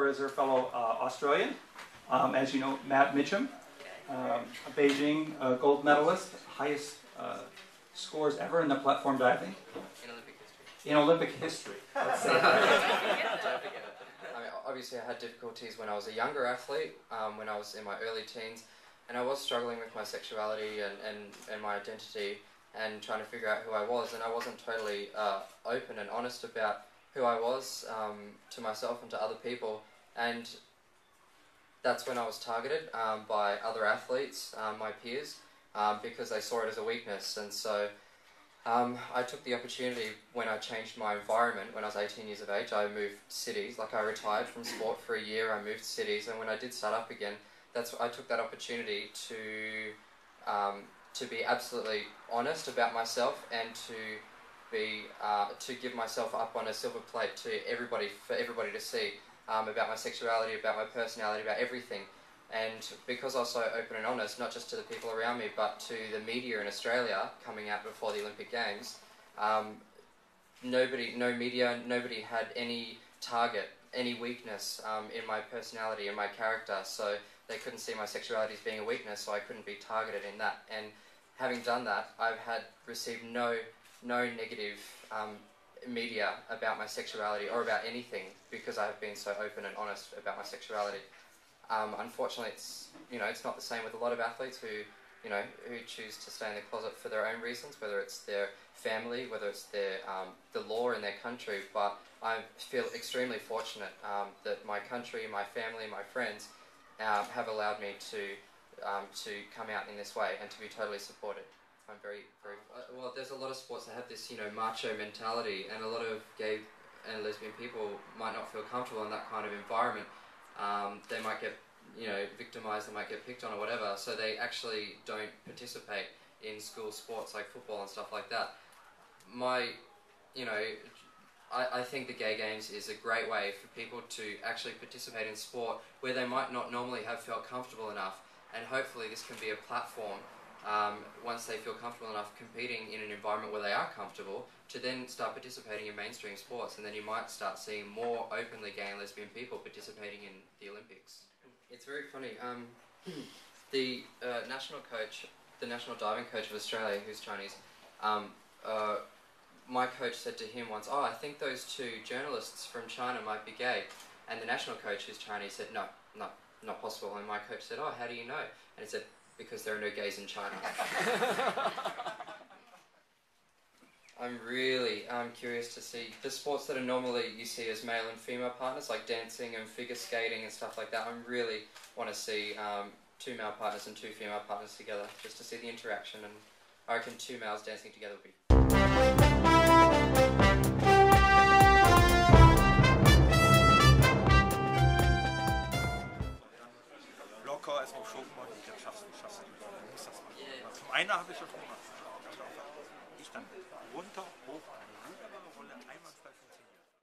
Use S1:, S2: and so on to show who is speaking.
S1: her is her fellow Australian. As you know, Mitcham, a Beijing gold medalist, highest scores ever in the platform diving. In Olympic history. Let's say that.
S2: Don't forget it. I mean, obviously I had difficulties when I was a younger athlete, when I was in my early teens, and I was struggling with my sexuality and my identity and trying to figure out who I was, and I wasn't totally open and honest about who I was to myself and to other people, and that's when I was targeted by other athletes, my peers, because they saw it as a weakness. And so I took the opportunity when I changed my environment. When I was 18 years of age, I moved cities. Like, I retired from sport for a year, I moved cities, and when I did start up again, I took that opportunity to be absolutely honest about myself and to give myself up on a silver plate to everybody, for everybody to see, about my sexuality, about my personality, about everything. And because I was so open and honest, not just to the people around me, but to the media in Australia coming out before the Olympic Games, no media, nobody had any target, any weakness in my personality and my character, so they couldn't see my sexuality as being a weakness, so I couldn't be targeted in that. And having done that, I've received no negative media about my sexuality or about anything, because I have been so open and honest about my sexuality. Unfortunately, it's not the same with a lot of athletes who choose to stay in the closet for their own reasons, whether it's their family, whether it's the law in their country. But I feel extremely fortunate that my country, my family, my friends have allowed me to come out in this way and to be totally supported. I'm very well. There's a lot of sports that have this macho mentality, and a lot of gay and lesbian people might not feel comfortable in that kind of environment. They might get victimized, they might get picked on or whatever, so they actually don't participate in school sports like football and stuff like that. I think the Gay Games is a great way for people to actually participate in sport where they might not normally have felt comfortable enough, and hopefully this can be a platform, once they feel comfortable enough competing in an environment where they are comfortable, to then start participating in mainstream sports, and then you might start seeing more openly gay and lesbian people participating in the Olympics. It's very funny. The national coach, the national diving coach of Australia, who's Chinese, my coach said to him once, "Oh, I think those two journalists from China might be gay," and the national coach, who's Chinese, said, "No, not possible." And my coach said, "Oh, how do you know?" And he said, "Because there are no gays in China." I'm really curious to see the sports that are normally you see as male and female partners, like dancing and figure skating and stuff like that. I really want to see 2 male partners and 2 female partners together, just to see the interaction, and I reckon 2 males dancing together would be...
S3: Locker erstmal geschoben, dann schaffst du. Du musst das machen. Zum einen habe ich das gemacht. Ich dann runter, hoch,